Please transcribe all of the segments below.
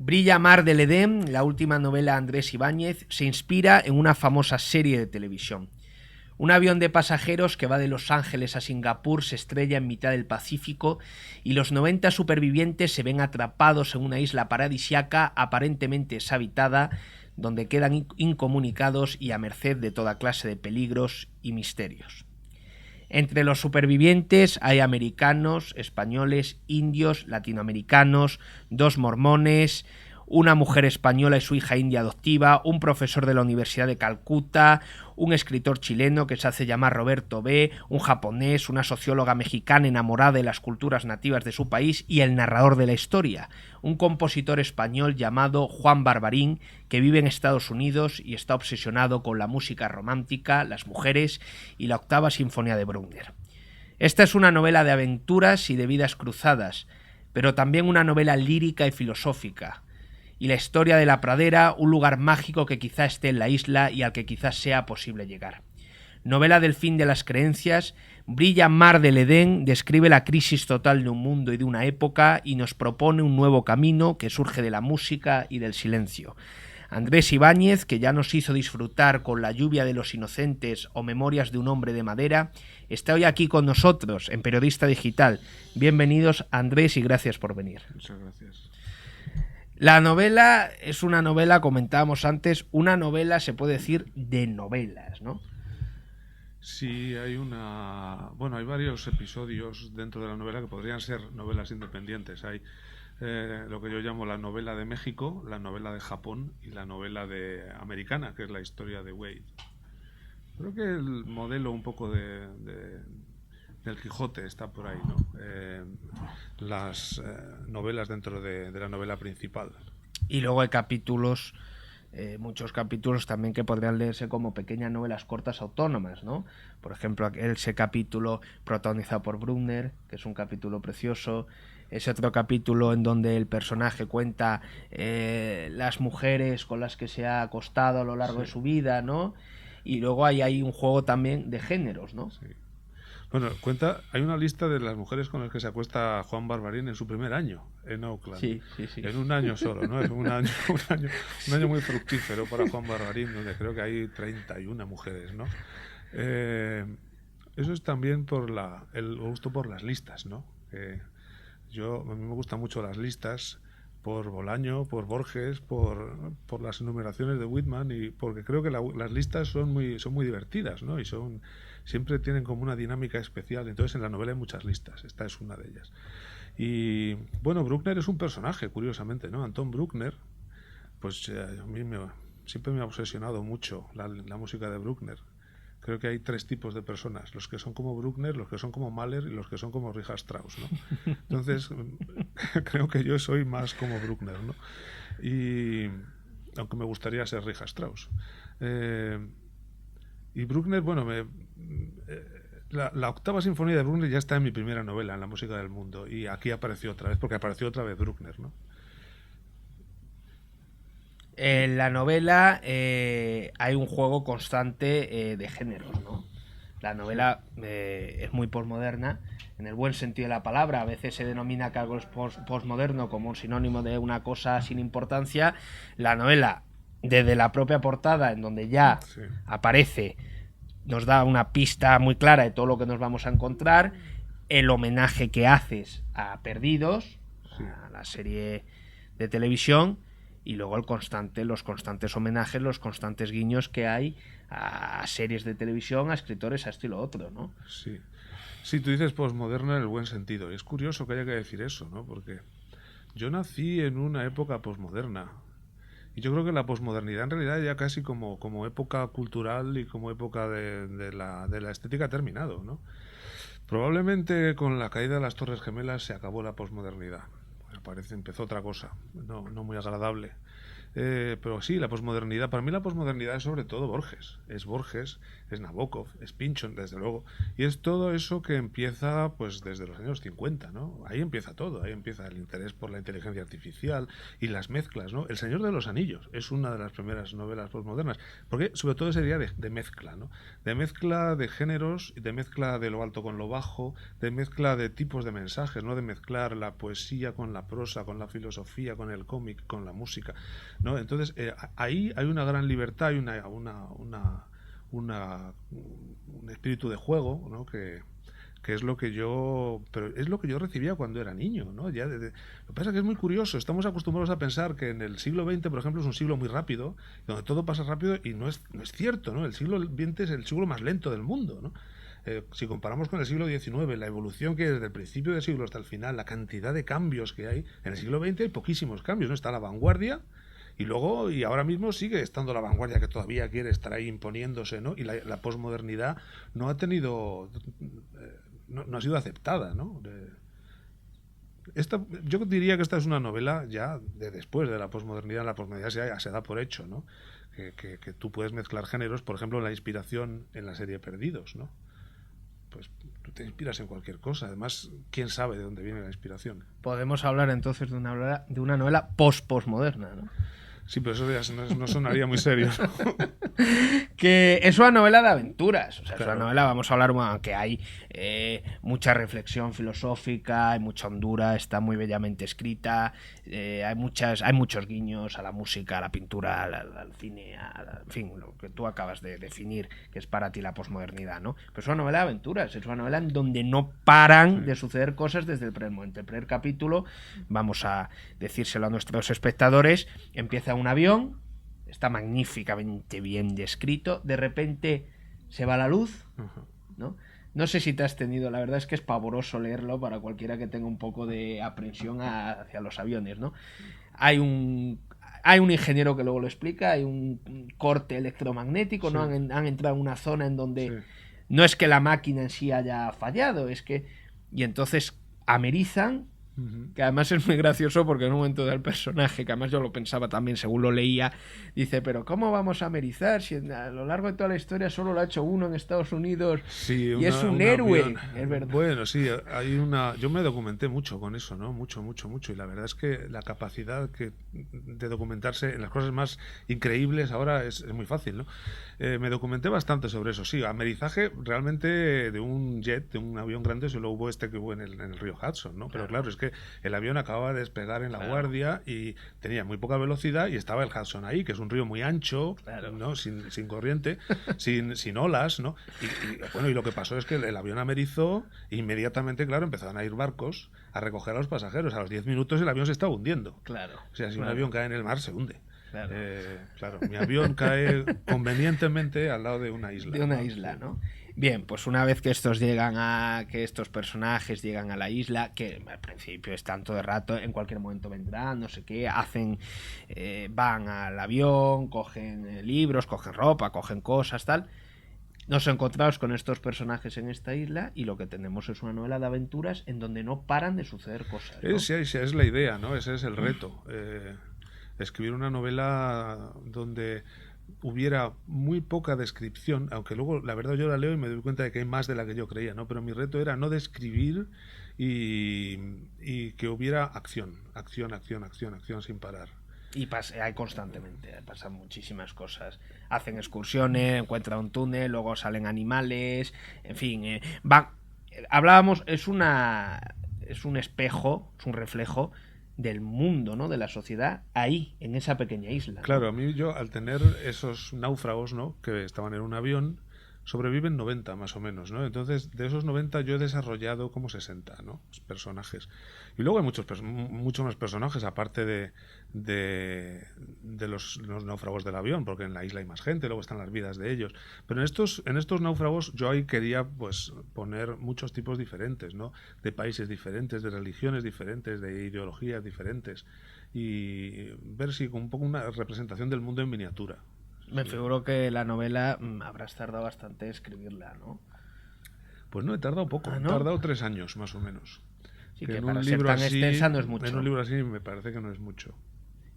Brilla Mar del Edén, la última novela de Andrés Ibáñez, se inspira en una famosa serie de televisión. Un avión de pasajeros que va de Los Ángeles a Singapur se estrella en mitad del Pacífico y los 90 supervivientes se ven atrapados en una isla paradisiaca aparentemente deshabitada, donde quedan incomunicados y a merced de toda clase de peligros y misterios. Entre los supervivientes hay americanos, españoles, indios, latinoamericanos, 2 mormones, una mujer española y su hija india adoptiva, un profesor de la Universidad de Calcuta, un escritor chileno que se hace llamar Roberto B., un japonés, una socióloga mexicana enamorada de las culturas nativas de su país y el narrador de la historia, un compositor español llamado Juan Barbarín, que vive en Estados Unidos y está obsesionado con la música romántica, las mujeres y la octava sinfonía de Bruckner. Esta es una novela de aventuras y de vidas cruzadas, pero también una novela lírica y filosófica, y la historia de la pradera, un lugar mágico que quizá esté en la isla y al que quizás sea posible llegar. Novela del fin de las creencias, Brilla Mar del Edén describe la crisis total de un mundo y de una época y nos propone un nuevo camino que surge de la música y del silencio. Andrés Ibáñez, que ya nos hizo disfrutar con La lluvia de los inocentes o Memorias de un hombre de madera, está hoy aquí con nosotros en Periodista Digital. Bienvenidos, Andrés, y gracias por venir. Muchas gracias. La novela es una novela, comentábamos antes, una novela se puede decir de novelas, ¿no? Sí, hay hay varios episodios dentro de la novela que podrían ser novelas independientes. Hay lo que yo llamo la novela de México, la novela de Japón y la novela americana, que es la historia de Wade. Creo que el modelo un poco del Quijote está por ahí, ¿no? Las novelas dentro de la novela principal. Y luego hay capítulos, muchos capítulos también que podrían leerse como pequeñas novelas cortas autónomas, ¿no? Por ejemplo, ese capítulo protagonizado por Bruckner, que es un capítulo precioso. Ese otro capítulo en donde el personaje cuenta las mujeres con las que se ha acostado a lo largo de su vida, ¿no? Y luego hay un juego también de géneros, ¿no? Sí. Bueno, hay una lista de las mujeres con las que se acuesta Juan Barbarín en su primer año en Auckland. Sí. En un año solo, ¿no? Es un año muy fructífero para Juan Barbarín, donde creo que hay 31 mujeres, ¿no? Eso es también por el gusto por las listas, ¿no? A mí me gustan mucho las listas por Bolaño, por Borges, por las enumeraciones de Whitman, y porque creo que las listas son muy divertidas, ¿no? Y siempre tienen como una dinámica especial. Entonces en la novela hay muchas listas, esta es una de ellas. Y bueno, Bruckner es un personaje, curiosamente, ¿no? Anton Bruckner, pues a mí siempre me ha obsesionado mucho la música de Bruckner. Creo que hay 3 tipos de personas: los que son como Bruckner, los que son como Mahler y los que son como Richard Strauss, ¿no? Entonces creo que yo soy más como Bruckner, ¿no? Y aunque me gustaría ser Richard Strauss. Y Bruckner, bueno, la octava sinfonía de Bruckner ya está en mi primera novela, en La música del mundo, y aquí apareció otra vez, porque apareció otra vez Bruckner, ¿no? En la novela hay un juego constante de géneros, ¿no? La novela es muy posmoderna, en el buen sentido de la palabra. A veces se denomina que algo es posmoderno como un sinónimo de una cosa sin importancia. La novela, desde la propia portada, en donde ya aparece, nos da una pista muy clara de todo lo que nos vamos a encontrar. El homenaje que haces a Perdidos, a la serie de televisión, y luego los constantes homenajes, los constantes guiños que hay a series de televisión, a escritores, a esto y lo otro, ¿no? Sí. Sí, tú dices posmoderna en el buen sentido. Y es curioso que haya que decir eso, ¿no? Porque yo nací en una época posmoderna. Y yo creo que la posmodernidad en realidad ya casi como época cultural y como época de la estética ha terminado, ¿no? Probablemente con la caída de las Torres Gemelas se acabó la posmodernidad. Empezó otra cosa, no muy agradable. Pero sí, la posmodernidad, para mí la posmodernidad es sobre todo Borges. Es Borges, es Nabokov, es Pynchon, desde luego. Y es todo eso que empieza pues desde los años 50, ¿no? Ahí empieza todo, ahí empieza el interés por la inteligencia artificial y las mezclas, ¿no? El Señor de los Anillos es una de las primeras novelas postmodernas, porque sobre todo esa idea de mezcla, ¿no? De mezcla de géneros, de mezcla de lo alto con lo bajo, de mezcla de tipos de mensajes, ¿no? De mezclar la poesía con la prosa, con la filosofía, con el cómic, con la música, ¿no? Entonces, ahí hay una gran libertad, hay un espíritu de juego, ¿no? Que es lo que yo recibía cuando era niño, ¿no? Lo que pasa es que es muy curioso, estamos acostumbrados a pensar que en el siglo XX, por ejemplo, es un siglo muy rápido, donde todo pasa rápido, y no es cierto, ¿no? El siglo XX es el siglo más lento del mundo, ¿no? Si comparamos con el siglo XIX, la evolución que hay desde el principio del siglo hasta el final, la cantidad de cambios que hay, en el siglo XX hay poquísimos cambios, ¿no? Está la vanguardia, y ahora mismo sigue estando la vanguardia que todavía quiere estar ahí imponiéndose, ¿no? Y la posmodernidad no ha tenido, no ha sido aceptada, ¿no? Yo diría que esta es una novela ya de después de la posmodernidad. La posmodernidad ya se da por hecho, ¿no? Que tú puedes mezclar géneros, por ejemplo, la inspiración en la serie Perdidos, ¿no? Pues tú te inspiras en cualquier cosa. Además, ¿quién sabe de dónde viene la inspiración? Podemos hablar entonces de una novela post-postmoderna, ¿no? Sí, pero eso ya no sonaría muy serio, ¿no? Que es una novela de aventuras. O sea, Claro. es una novela, vamos a hablar, bueno, que hay mucha reflexión filosófica, hay mucha hondura, está muy bellamente escrita, hay muchos guiños a la música, a la pintura, al cine, en fin, lo que tú acabas de definir, que es para ti la posmodernidad, ¿no? Pero es una novela de aventuras, es una novela en donde no paran de suceder cosas desde el primer momento. El primer capítulo, vamos a decírselo a nuestros espectadores, empieza un avión, está magníficamente bien descrito, de repente se va la luz, ¿no? No sé si te has tenido, la verdad es que es pavoroso leerlo para cualquiera que tenga un poco de aprensión hacia los aviones, ¿no? Hay un ingeniero que luego lo explica, hay un corte electromagnético, ¿no? Sí. Han entrado en una zona en donde Sí. no es que la máquina en sí haya fallado, es que... Y entonces amerizan, que además es muy gracioso porque en un momento del personaje, que además yo lo pensaba también según lo leía, dice, pero ¿cómo vamos a amerizar si a lo largo de toda la historia solo lo ha hecho uno en Estados Unidos y es un héroe? Avión. Es verdad. Bueno, sí, yo me documenté mucho con eso, ¿no? Mucho, y la verdad es que la capacidad de documentarse en las cosas más increíbles ahora es muy fácil, ¿no? Me documenté bastante sobre eso, sí, amerizaje realmente de un jet, de un avión grande, solo hubo que hubo en el río Hudson, ¿no? Pero claro, es que el avión acababa de despegar en La Guardia y tenía muy poca velocidad y estaba el Hudson ahí, que es un río muy ancho, ¿no? Sin corriente, sin olas, ¿no? Bueno, y lo que pasó es que el avión amerizó e inmediatamente, claro, empezaron a ir barcos a recoger a los pasajeros. A los 10 minutos el avión se está hundiendo. Claro. O sea, si un avión cae en el mar, se hunde. Claro. Claro, mi avión cae convenientemente al lado de una isla. De una isla, ¿no? Bien, pues una vez que estos personajes llegan a la isla, que al principio están todo el rato, en cualquier momento vendrán, no sé qué, van al avión, cogen libros, cogen ropa, cogen cosas, tal. Nos encontramos con estos personajes en esta isla y lo que tenemos es una novela de aventuras en donde no paran de suceder cosas, ¿no? Esa es la idea, ¿no? Ese es el reto. Escribir una novela donde hubiera muy poca descripción, aunque luego la verdad yo la leo y me doy cuenta de que hay más de la que yo creía, ¿no? Pero mi reto era no describir y que hubiera acción sin parar. Y hay constantemente, pasan muchísimas cosas. Hacen excursiones, encuentran un túnel, luego salen animales, en fin, hablábamos, es un espejo, es un reflejo del mundo, ¿no? De la sociedad ahí, en esa pequeña isla, ¿no? Claro, a mí al tener esos náufragos, ¿no? Que estaban en un avión, sobreviven 90 más o menos, ¿no? Entonces, de esos 90 yo he desarrollado como 60, ¿no? Personajes. Y luego hay muchos más personajes, aparte de los náufragos del avión, porque en la isla hay más gente, luego están las vidas de ellos. Pero en estos náufragos yo ahí quería pues poner muchos tipos diferentes, ¿no? De países diferentes, de religiones diferentes, de ideologías diferentes. Y ver si con un poco una representación del mundo en miniatura. Me figuro que la novela habrás tardado bastante en escribirla, ¿no? Pues no, he tardado poco, ¿no? He tardado 3 años más o menos. Sí, que para ser tan extensa no es mucho. En un libro así me parece que no es mucho.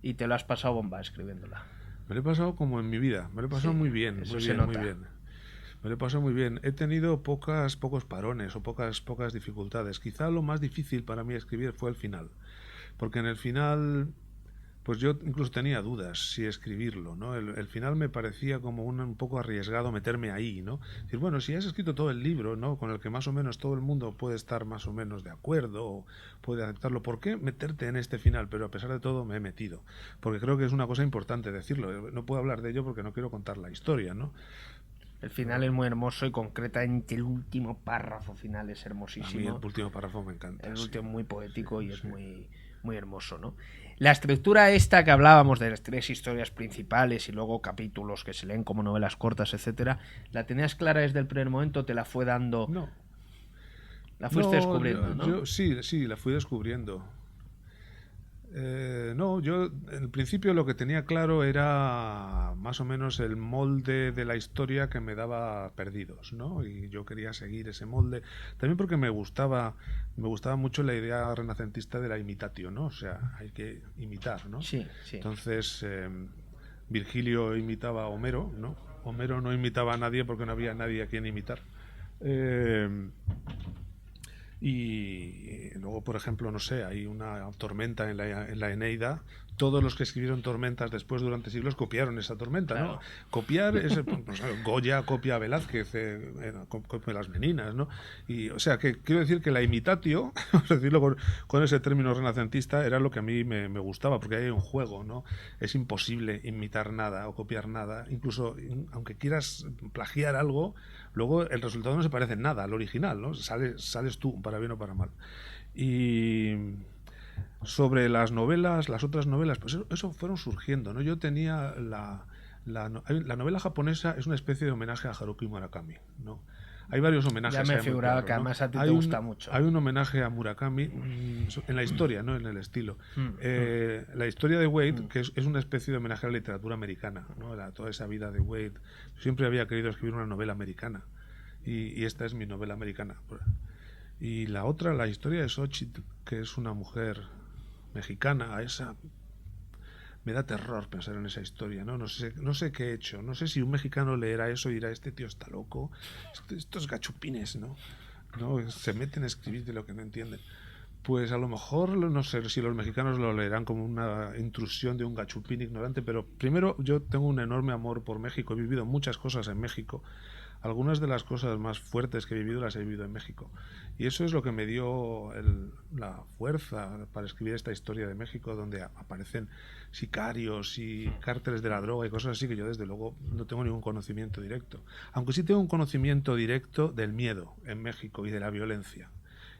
Y te lo has pasado bomba escribiéndola. Me lo he pasado como en mi vida, me lo he pasado muy bien, eso muy se bien, nota. muy bien. Me lo he pasado muy bien. He tenido pocos parones o pocas dificultades. Quizá lo más difícil para mí escribir fue el final. Porque en el final, pues yo incluso tenía dudas si escribirlo, ¿no? El final me parecía como un poco arriesgado meterme ahí, ¿no? Es decir, bueno, si has escrito todo el libro, ¿no? Con el que más o menos todo el mundo puede estar más o menos de acuerdo o puede aceptarlo, ¿por qué meterte en este final? Pero a pesar de todo me he metido, porque creo que es una cosa importante decirlo. No puedo hablar de ello porque no quiero contar la historia, ¿no? El final es muy hermoso y concretamente el último párrafo final es A mí hermosísimo. el último párrafo me encanta. El Sí. último muy poético y es Sí. muy hermoso, ¿no? La estructura esta que hablábamos de las 3 historias principales y luego capítulos que se leen como novelas cortas, etcétera, ¿la tenías clara desde el primer momento? ¿Te la fue dando? No. La fuiste descubriendo, ¿no? Yo sí, la fui descubriendo. No, yo en principio lo que tenía claro era más o menos el molde de la historia que me daba Perdidos, ¿no? Y yo quería seguir ese molde, también porque me gustaba mucho la idea renacentista de la imitatio, ¿no? O sea, hay que imitar, ¿no? Sí, sí. Entonces, Virgilio imitaba a Homero, ¿no? Homero no imitaba a nadie porque no había nadie a quien imitar. Y luego, por ejemplo, no sé, hay una tormenta en la Eneida. Todos los que escribieron tormentas después durante siglos copiaron esa tormenta, ¿no? Claro. Copiar es, pues, Goya copia a Velázquez, copia las Meninas, ¿no? Y, o sea, que quiero decir que la imitatio, vamos a decirlo con ese término renacentista, era lo que a mí me gustaba, porque hay un juego, ¿no? Es imposible imitar nada o copiar nada, incluso aunque quieras plagiar algo, luego el resultado no se parece en nada al original, ¿no? Sales tú, para bien o para mal. Y sobre las novelas, las otras novelas, pues eso fueron surgiendo, ¿no? Yo tenía la novela japonesa es una especie de homenaje a Haruki Murakami, ¿no? Hay varios homenajes. Ya me muy figuraba claros, que ¿no? además a ti te gusta mucho. Hay un homenaje a Murakami en la historia, no en el estilo. La historia de Wade, que es una especie de homenaje a la literatura americana, ¿no? Toda esa vida de Wade. Siempre había querido escribir una novela americana y esta es mi novela americana. Y la otra, la historia de Xochitl, que es una mujer mexicana, esa me da terror pensar en esa historia, ¿no? No sé qué he hecho, no sé si un mexicano leerá eso y dirá, este tío está loco, estos gachupines, ¿no? Se meten a escribir de lo que no entienden. Pues a lo mejor, no sé si los mexicanos lo leerán como una intrusión de un gachupín ignorante, pero primero yo tengo un enorme amor por México, he vivido muchas cosas en México. Algunas de las cosas más fuertes que he vivido las he vivido en México. Y eso es lo que me dio la fuerza para escribir esta historia de México, donde aparecen sicarios y cárteles de la droga y cosas así que yo desde luego no tengo ningún conocimiento directo. Aunque sí tengo un conocimiento directo del miedo en México y de la violencia.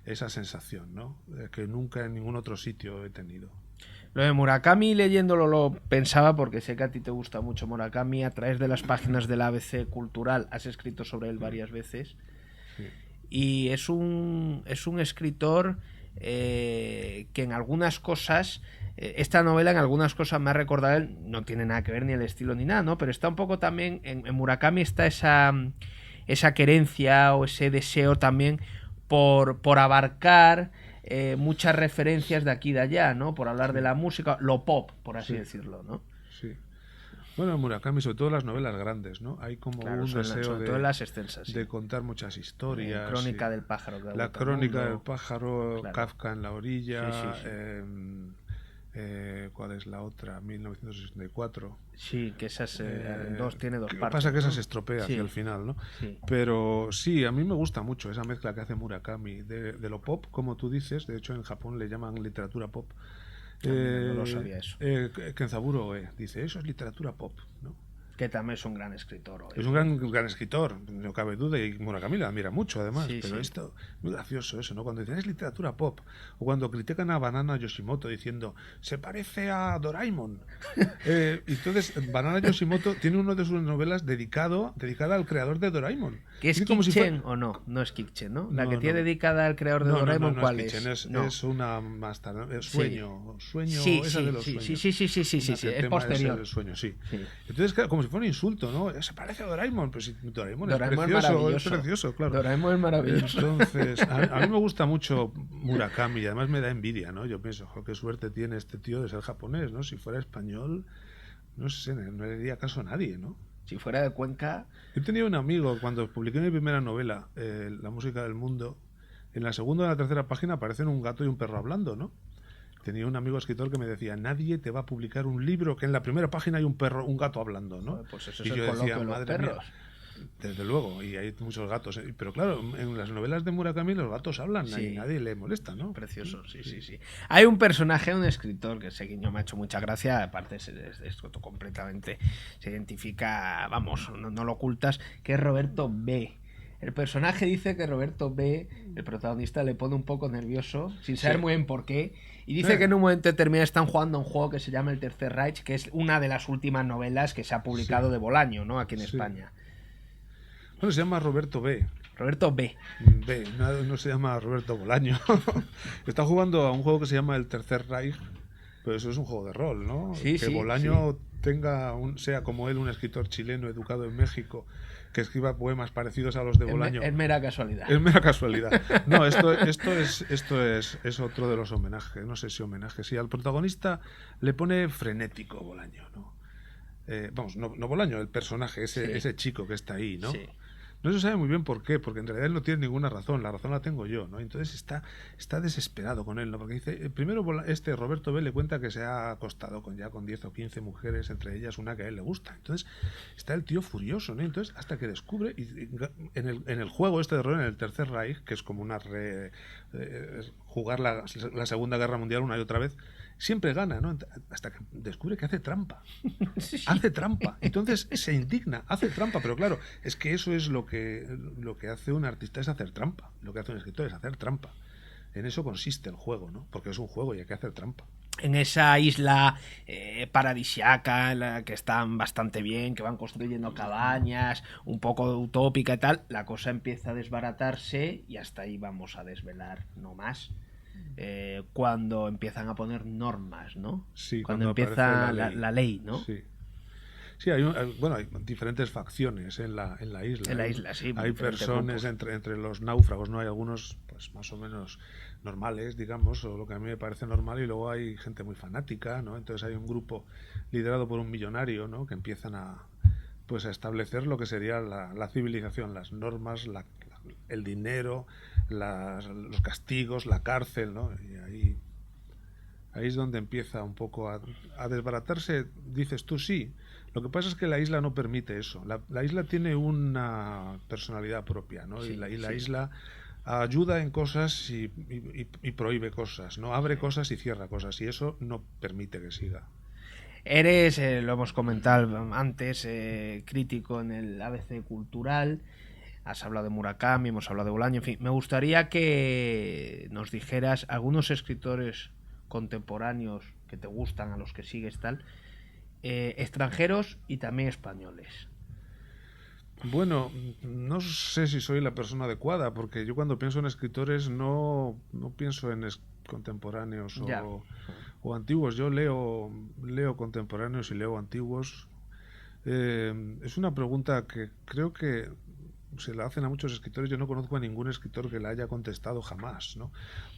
Esa sensación, ¿no? Que nunca en ningún otro sitio he tenido. Lo de Murakami, leyéndolo, lo pensaba porque sé que a ti te gusta mucho Murakami. A través de las páginas del ABC Cultural has escrito sobre él varias veces. Sí. Y es un escritor que en algunas cosas, esta novela en algunas cosas me ha recordado a él, no tiene nada que ver ni el estilo ni nada, ¿no? Pero está un poco también, en Murakami está esa querencia o ese deseo también por abarcar muchas referencias de aquí y de allá, ¿no? Por hablar de la música, lo pop, por así decirlo, ¿no? Sí. Bueno, Murakami, sobre todo las novelas grandes, ¿no? Hay como un deseo sobre todo las extensas, de contar muchas historias. Crónica del pájaro. La Crónica del pájaro, claro. Kafka en la orilla. Sí. ¿Cuál es la otra? 1964. Sí, que esas tiene dos partes. Pasa que esa se estropea hacia el final, ¿no? Sí. Pero sí, a mí me gusta mucho esa mezcla que hace Murakami de lo pop, como tú dices. De hecho, en Japón le llaman literatura pop. No lo sabía eso. Kenzaburo dice, eso es literatura pop, ¿no? Que también es un gran escritor. Es un gran escritor, no cabe duda, y Murakami la admira mucho, además. Sí, pero esto, muy gracioso eso, ¿no? Cuando dicen es literatura pop, o cuando critican a Banana Yoshimoto diciendo, se parece a Doraemon. Entonces, Banana Yoshimoto tiene una de sus novelas dedicada al creador de Doraemon. ¿Que es Kik-Chen o no? No es Kik-Chen, ¿no? La que tiene dedicada al creador de Doraemon, ¿cuál es? Es una más tarde, Sueño, esa de los sueños. Sí, es posterior. El sueño, sí. Entonces, claro, como si fuera un insulto, ¿no? Se parece a Doraemon, pero si Doraemon es precioso, claro. Doraemon es maravilloso. Entonces, a mí me gusta mucho Murakami y además me da envidia, ¿no? Yo pienso, qué suerte tiene este tío de ser japonés, ¿no? Si fuera español, no sé, no le diría caso a nadie, ¿no? Si fuera de Cuenca... Yo tenía un amigo, cuando publiqué mi primera novela, La música del mundo, en la segunda o la tercera página aparecen un gato y un perro hablando, ¿no? Tenía un amigo escritor que me decía, nadie te va a publicar un libro que en la primera página hay un gato hablando, ¿no? Joder, pues eso Y es el yo coloquio decía, de los madre perros. mía, desde luego, y hay muchos gatos. Pero claro, en las novelas de Murakami los gatos hablan Sí. y nadie le molesta, ¿no? Precioso, sí. Hay un personaje, un escritor que ese guiño me ha hecho mucha gracia, aparte es esto completamente, se identifica, vamos, no lo ocultas, que es Roberto B. El personaje dice que Roberto B, el protagonista, le pone un poco nervioso, sin saber muy bien por qué, y dice que en un momento determinado están jugando a un juego que se llama El Tercer Reich, que es una de las últimas novelas que se ha publicado de Bolaño, ¿no? Aquí en España. Bueno, se llama Roberto B. Roberto B. No se llama Roberto Bolaño. Está jugando a un juego que se llama El Tercer Reich, pero eso es un juego de rol, ¿no? Sí, que Bolaño sea como él, un escritor chileno educado en México, que escriba poemas parecidos a los de Bolaño. Es mera casualidad. Es mera casualidad. No, esto es otro de los homenajes. No sé si homenaje. Sí, al protagonista le pone frenético Bolaño, ¿no? No Bolaño, el personaje, ese chico que está ahí, ¿no? Sí. No se sabe muy bien por qué, porque en realidad él no tiene ninguna razón, la razón la tengo yo, ¿no? Entonces está desesperado con él, ¿no? Porque dice, primero Roberto B. le cuenta que se ha acostado con 10 o 15 mujeres, entre ellas una que a él le gusta. Entonces está el tío furioso, ¿no? Entonces hasta que descubre, en el juego este de rol, en el Tercer Reich, que es como jugar la Segunda Guerra Mundial una y otra vez, siempre gana, ¿no? Hasta que descubre que hace trampa. Sí. Hace trampa. Entonces se indigna, hace trampa, pero claro, es que eso es lo que hace un artista, es hacer trampa. Lo que hace un escritor es hacer trampa. En eso consiste el juego, ¿no? Porque es un juego y hay que hacer trampa. En esa isla paradisiaca, en la que están bastante bien, que van construyendo cabañas, un poco utópica y tal, la cosa empieza a desbaratarse y hasta ahí vamos a desvelar, no más. Cuando empiezan a poner normas, ¿no? Sí, cuando empieza la ley, ¿no? Sí. Sí, hay diferentes facciones en la isla. En la isla, sí. Hay personas entre los náufragos, ¿no? Hay algunos, pues más o menos normales, digamos, o lo que a mí me parece normal, y luego hay gente muy fanática, ¿no? Entonces hay un grupo liderado por un millonario, ¿no? Que empiezan a establecer lo que sería la civilización, las normas, el dinero, los castigos, la cárcel, ¿no? Y ahí es donde empieza un poco a desbaratarse, dices tú, sí. Lo que pasa es que la isla no permite eso. La isla tiene una personalidad propia, ¿no? Sí, y la isla ayuda en cosas y prohíbe cosas, ¿no? Abre cosas y cierra cosas, y eso no permite que siga. Eres, lo hemos comentado antes, crítico en el ABC Cultural. Has hablado de Murakami, hemos hablado de Bolaño, en fin. Me gustaría que nos dijeras algunos escritores contemporáneos que te gustan, a los que sigues, tal, extranjeros y también españoles. Bueno, no sé si soy la persona adecuada, porque yo cuando pienso en escritores no pienso en contemporáneos o antiguos. Yo leo contemporáneos y leo antiguos. Es una pregunta que creo que se la hacen a muchos escritores. Yo no conozco a ningún escritor que la haya contestado jamás, ¿no?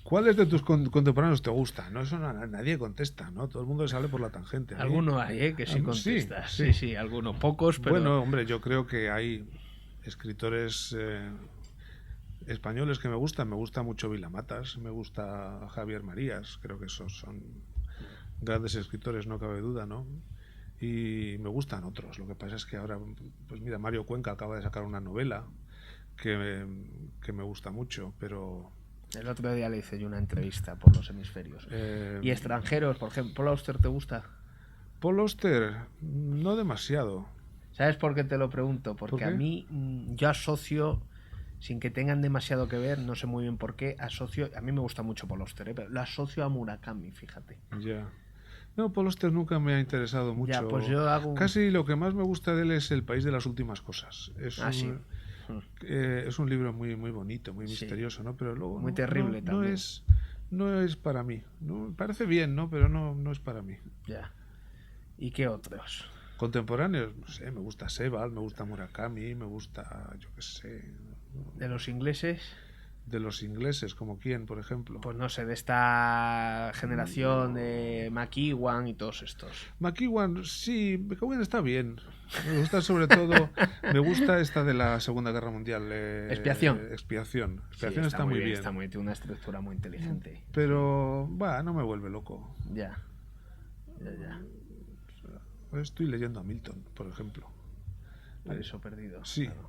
¿Cuáles de tus contemporáneos te gustan? ¿No? Eso nadie contesta, ¿no? Todo el mundo sale por la tangente. Alguno hay, que sí contesta. Sí, algunos, pocos, pero... Bueno, hombre, yo creo que hay escritores españoles que me gustan. Me gusta mucho Vilamatas, me gusta Javier Marías. Creo que esos son grandes escritores, no cabe duda, ¿no? Y me gustan otros. Lo que pasa es que ahora, pues mira, Mario Cuenca acaba de sacar una novela que me gusta mucho, pero... El otro día le hice yo una entrevista por los hemisferios. ¿Y extranjeros, por ejemplo? ¿Paul Auster te gusta? Paul Auster, no demasiado. ¿Sabes por qué te lo pregunto? Porque a mí, yo asocio, sin que tengan demasiado que ver, no sé muy bien por qué, a mí me gusta mucho Paul Auster, pero lo asocio a Murakami, fíjate. Ya. No, Paul Auster nunca me ha interesado mucho. Ya, pues yo hago... Casi lo que más me gusta de él es El país de las últimas cosas. Sí. Es un libro muy, muy bonito, muy misterioso, ¿no? Pero luego muy terrible también. No es para mí. ¿No? Me parece bien, ¿no? Pero no es para mí. Ya. ¿Y qué otros? Contemporáneos, no sé, me gusta Sebald, me gusta Murakami, me gusta, yo qué sé. ¿De los ingleses? de los ingleses, como quién, por ejemplo. Pues no sé, de esta generación de McEwan y todos estos. McEwan, sí, McEwan está bien. Me gusta sobre todo, me gusta esta de la Segunda Guerra Mundial. Expiación. Expiación Sí, está muy bien. Tiene una estructura muy inteligente. Pero, no me vuelve loco. Ya. Estoy leyendo a Milton, por ejemplo. Paraíso perdido. Sí. Claro.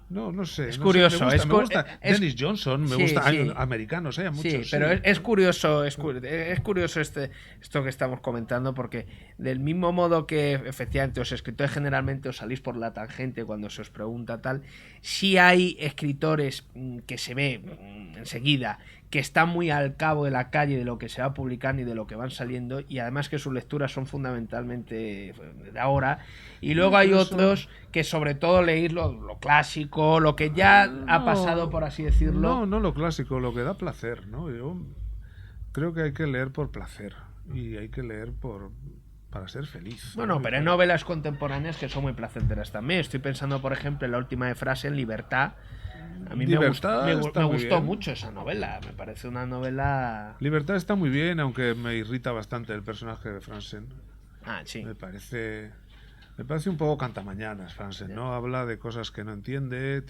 No sé. Es no curioso. sé, me gusta Dennis Johnson, me gusta americanos, hay muchos. Sí, pero es curioso, es curioso esto que estamos comentando, porque del mismo modo que efectivamente os escritores generalmente os salís por la tangente cuando se os pregunta tal, sí hay escritores que se ve enseguida que están muy al cabo de la calle de lo que se va publicando y de lo que van saliendo, y además que sus lecturas son fundamentalmente de ahora, y luego hay otros que sobre todo leéis lo clásico, lo que ya ha pasado, por así decirlo. No lo clásico, lo que da placer, ¿no? Yo creo que hay que leer por placer y hay que leer para ser feliz. Bueno, ¿no? pero hay novelas contemporáneas que son muy placenteras también. Estoy pensando, por ejemplo, en la última de Frase, en Libertad. A mí me gustó mucho esa novela. Me parece una novela... Libertad está muy bien, aunque me irrita bastante el personaje de Franzen. Sí. Me parece un poco cantamañanas, Franzen, ¿no? Habla de cosas que no entiende.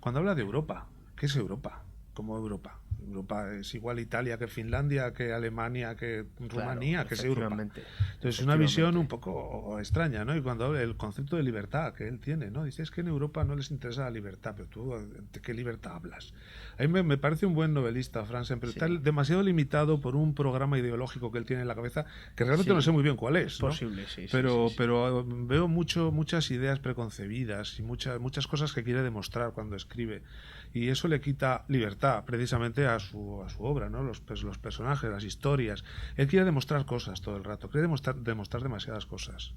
Cuando habla de Europa, ¿qué es Europa? ¿Cómo Europa? Europa es igual Italia que Finlandia, que Alemania, que Rumanía, claro, que es Europa. Entonces es una visión un poco extraña, ¿no? Y cuando habla el concepto de libertad que él tiene, ¿no? Dice, es que en Europa no les interesa la libertad, pero tú, ¿de qué libertad hablas? A mí me parece un buen novelista, Franzen, pero está demasiado limitado por un programa ideológico que él tiene en la cabeza, que realmente no sé muy bien cuál es, ¿no? Posible, pero veo muchas ideas preconcebidas y muchas cosas que quiere demostrar cuando escribe. Y eso le quita libertad precisamente a su obra, ¿no? Los personajes, las historias. Él quiere demostrar cosas todo el rato, quiere demostrar demasiadas cosas.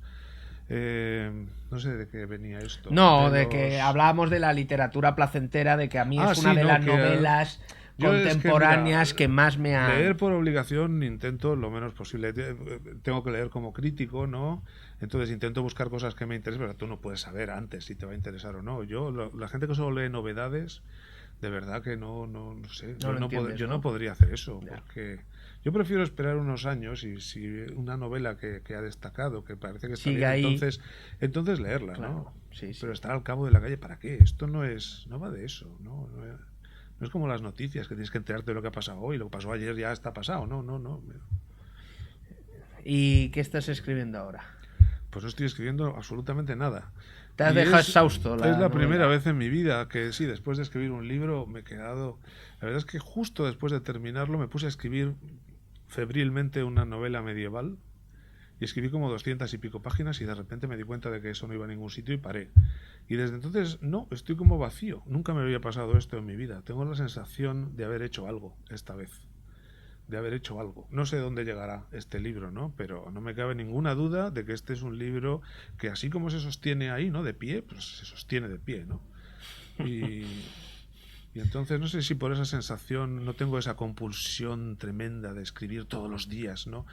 No sé de qué venía esto. No, que hablábamos de la literatura placentera, de que a mí es una de las novelas contemporáneas que más me ha... Leer por obligación intento lo menos posible. Tengo que leer como crítico, ¿no? Entonces intento buscar cosas que me interesen, pero tú no puedes saber antes si te va a interesar o no. La gente que solo lee novedades, de verdad que no sé. Yo no podría hacer eso, porque yo prefiero esperar unos años y si una novela que ha destacado, que parece que está bien, ahí, entonces leerla, claro, ¿no? Pero estar al cabo de la calle, ¿para qué? Esto no va de eso, ¿no? No es como las noticias, que tienes que enterarte de lo que ha pasado hoy, lo que pasó ayer ya está pasado, no. ¿Y qué estás escribiendo ahora? Pues no estoy escribiendo absolutamente nada. Te has dejado exhausto. Es la primera vez en mi vida que sí, después de escribir un libro me he quedado... La verdad es que justo después de terminarlo me puse a escribir febrilmente una novela medieval y escribí como 200 y pico páginas y de repente me di cuenta de que eso no iba a ningún sitio y paré. Y desde entonces, estoy como vacío. Nunca me había pasado esto en mi vida. Tengo la sensación de haber hecho algo esta vez. De haber hecho algo. No sé dónde llegará este libro, ¿no? Pero no me cabe ninguna duda de que este es un libro que así como se sostiene ahí, ¿no? De pie, pues se sostiene de pie, ¿no? Y entonces no sé si por esa sensación no tengo esa compulsión tremenda de escribir todos los días, ¿no?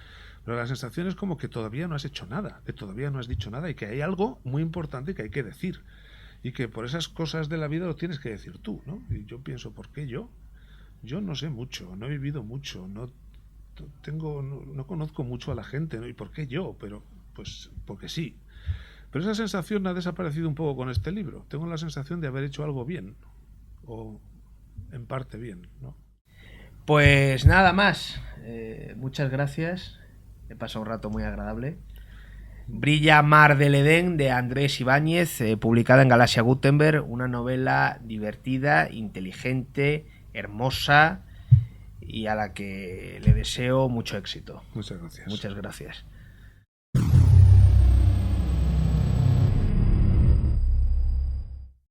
Pero la sensación es como que todavía no has hecho nada, que todavía no has dicho nada y que hay algo muy importante que hay que decir. Y que por esas cosas de la vida lo tienes que decir tú, ¿no? Y yo pienso, ¿por qué yo? Yo no sé mucho, no he vivido mucho, no conozco mucho a la gente, ¿no? ¿Y por qué yo? Pero, pues, porque sí. Pero esa sensación ha desaparecido un poco con este libro. Tengo la sensación de haber hecho algo bien, o en parte bien, ¿no? Pues nada más. Muchas gracias. He pasado un rato muy agradable. Brilla Mar del Edén, de Andrés Ibáñez, publicada en Galaxia Gutenberg, una novela divertida, inteligente, hermosa y a la que le deseo mucho éxito. Muchas gracias. Muchas gracias.